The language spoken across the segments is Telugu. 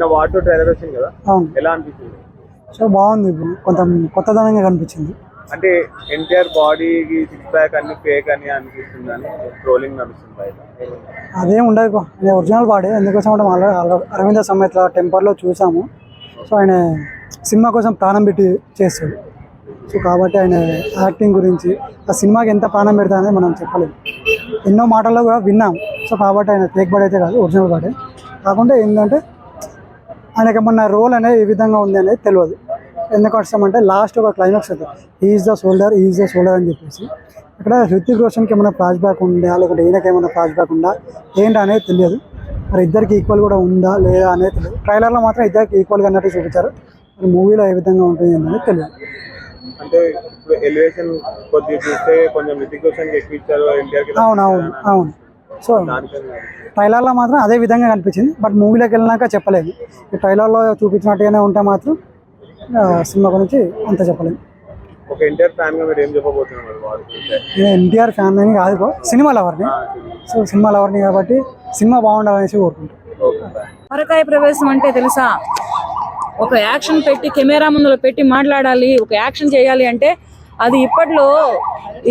వాటర్ ట్రైలర్ వచ్చింది కదా, ఎలా అనిపించింది? సో బాగుంది, కొంచెం కొత్తదనంగా కనిపించింది. అంటే ఎన్టీఆర్ బాడీకి సిక్స్ ప్యాక్ అన్ని ఫేక్ అని అనిపిస్తుంది అని ట్రోలింగ్ నడుస్తుంది బయట. అదేం ఉండదు, ఒరిజినల్ బాడీ. ఎందుకోసం అంటే అరవింద సమేత టెంపర్లో చూసాము. సో ఆయన సినిమా కోసం ప్రాణం పెట్టి చేస్తాడు. సో కాబట్టి ఆయన యాక్టింగ్ గురించి ఆ సినిమాకి ఎంత ప్రాణం పెడతానని మనం చెప్పలేము. ఎన్నో మాటల్లో కూడా విన్నాం. సో కాబట్టి ఆయన ఫేక్ బాడీ అయితే కాదు, ఒరిజినల్ బాడీ. కాకుండా ఏంటంటే ఆయనకి ఏమన్నా రోల్ అనేది ఏ విధంగా ఉంది అనేది తెలియదు. ఎందుకు వస్తామంటే లాస్ట్ ఒక క్లైమాక్స్ అవుతుంది, ఈజ్ ద షోల్డర్ అని చెప్పేసి. ఇక్కడ హృతిక్ రోషన్కి ఏమైనా ఫ్లాష్ బ్యాక్ ఉందా, లేకపోతే ఈయనకి ఏమైనా ఫ్లాష్ బ్యాక్ ఉందా ఏంటి అనేది తెలియదు. మరి ఇద్దరికి ఈక్వల్ కూడా ఉందా లేదా అనేది తెలియదు. ట్రైలర్లో మాత్రం ఇద్దరికి ఈక్వల్గా అన్నట్టు చూపించారు. మరి మూవీలో ఏ విధంగా ఉంటుంది అనేది తెలియదు. అంటే ఇప్పుడు ఎలివేషన్ కొద్దిగా చూస్తే కొంచెం హృతిక్ రోషన్కి ఎక్కువ ఇచ్చారు ఎన్టీఆర్కి. అవును. సో ట్రైలర్లో మాత్రం అదే విధంగా కనిపించింది. బట్ మూవీలోకి వెళ్ళినాక చెప్పలేదు. ఈ ట్రైలర్లో చూపించినట్టుగానే ఉంటే మాత్రం సినిమా గురించి అంత చెప్పలేదు. ఒక ఎన్టీఆర్ ఫ్యాన్ గా మీరు ఏం చెప్పబోతున్నారు? నేను ఎన్టీఆర్ ఫ్యాన్ అని కాదు, సినిమా లవర్ని. సో సినిమా లవర్ని కాబట్టి సినిమా బాగుండాలనేసి కోరుకుంటాను. పరకాయ ప్రవేశం అంటే తెలుసా? ఒక యాక్షన్ పెట్టి కెమెరా ముందులో పెట్టి మాట్లాడాలి, ఒక యాక్షన్ చేయాలి అంటే అది ఇప్పట్లో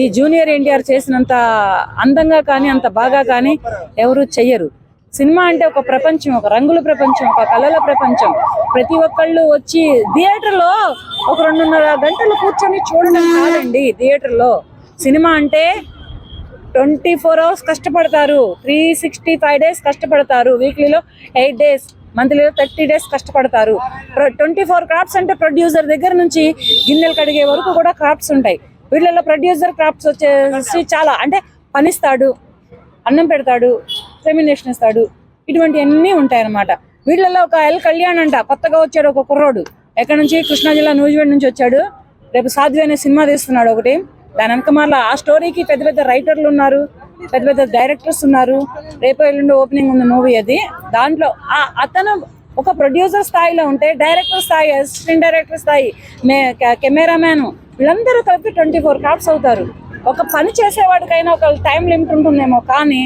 ఈ జూనియర్ ఎన్టీఆర్ చేసినంత అందంగా కానీ అంత బాగా కానీ ఎవరు చెయ్యరు. సినిమా అంటే ఒక ప్రపంచం, ఒక రంగుల ప్రపంచం, ఒక కళల ప్రపంచం. ప్రతి ఒక్కళ్ళు వచ్చి థియేటర్లో ఒక 2.5 గంటలు కూర్చొని చూడడం కాదండి. థియేటర్లో సినిమా అంటే 24 hours కష్టపడతారు, 365 days కష్టపడతారు, వీక్లీలో 8 days, మంత్లీలో 30 days కష్టపడతారు. 24 క్రాఫ్ట్స్ అంటే ప్రొడ్యూసర్ దగ్గర నుంచి గిన్నెలు కడిగే వరకు కూడా క్రాఫ్ట్స్ ఉంటాయి. వీళ్ళలో ప్రొడ్యూసర్ క్రాఫ్ట్స్ వచ్చేసి చాలా అంటే పనిస్తాడు, అన్నం పెడతాడు, రెమ్యునరేషన్ ఇస్తాడు, ఇటువంటివన్నీ ఉంటాయి అన్నమాట. వీళ్ళల్లో ఒక ఎల్ కళ్యాణ్ అంట కొత్తగా వచ్చాడు, ఒక కుర్రోడు ఎక్కడి నుంచి కృష్ణా జిల్లా నూజివేడ్ నుంచి వచ్చాడు. రేపు సాధ్వి అనే సినిమా తీస్తున్నాడు ఒకటి. దాని వెనక మళ్ళీ ఆ స్టోరీకి పెద్ద పెద్ద రైటర్లు ఉన్నారు, పెద్ద పెద్ద డైరెక్టర్స్ ఉన్నారు. రేపు ఎల్లుండి ఓపెనింగ్ ఉంది మూవీ అది. దాంట్లో అతను ఒక ప్రొడ్యూసర్ స్థాయిలో ఉంటే డైరెక్టర్ స్థాయి, అసిస్టెంట్ డైరెక్టర్ స్థాయి, కెమెరామ్యాన్, వీళ్ళందరూ కలిపి 24 క్రాఫ్ట్స్ అవుతారు. ఒక పని చేసేవాడికైనా ఒక టైం లిమిట్ ఉంటుందేమో, కానీ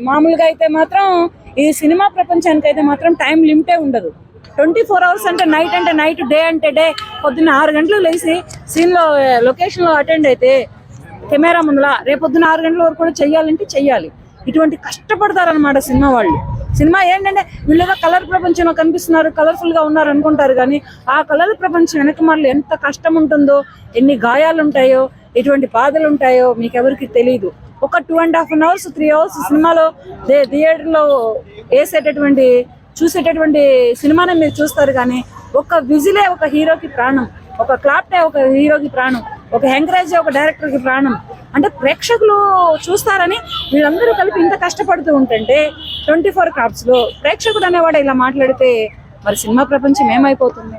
మామూలుగా అయితే మాత్రం ఈ సినిమా ప్రపంచానికి అయితే మాత్రం టైం లిమిటే ఉండదు. 24 hours అంటే నైట్, డే అంటే డే. పొద్దున్న 6 గంటలకు లేచి సీన్లో లొకేషన్లో అటెండ్ అయితే కెమెరా ముందులా రేపొద్దున 6 గంటల వరకు కూడా చెయ్యాలంటే చెయ్యాలి. ఇటువంటి కష్టపడతారనమాట సినిమా వాళ్ళు. సినిమా ఏంటంటే వీళ్ళేదో కలర్ ప్రపంచంలో కనిపిస్తున్నారు, కలర్ఫుల్గా ఉన్నారు అనుకుంటారు, కానీ ఆ కలర్ ప్రపంచం వెనక మళ్ళీ ఎంత కష్టం ఉంటుందో, ఎన్ని గాయాలు ఉంటాయో, ఎటువంటి బాధలు ఉంటాయో మీకు ఎవరికి తెలియదు. ఒక 2.5 hours 3 hours సినిమాలో థియేటర్లో చూసేటటువంటి సినిమానే మీరు చూస్తారు, కానీ ఒక విజిలే ఒక హీరోకి ప్రాణం, ఒక క్లాప్టే ఒక హీరోకి ప్రాణం, ఒక ఎంకరేజే ఒక డైరెక్టర్కి ప్రాణం. అంటే ప్రేక్షకులు చూస్తారని వీళ్ళందరూ కలిపి ఇంత కష్టపడుతూ ఉంటుంటే 24 క్రాఫ్ట్స్లో ప్రేక్షకుడు అనేవాడు ఇలా మాట్లాడితే మరి సినిమా ప్రపంచం ఏమైపోతుంది?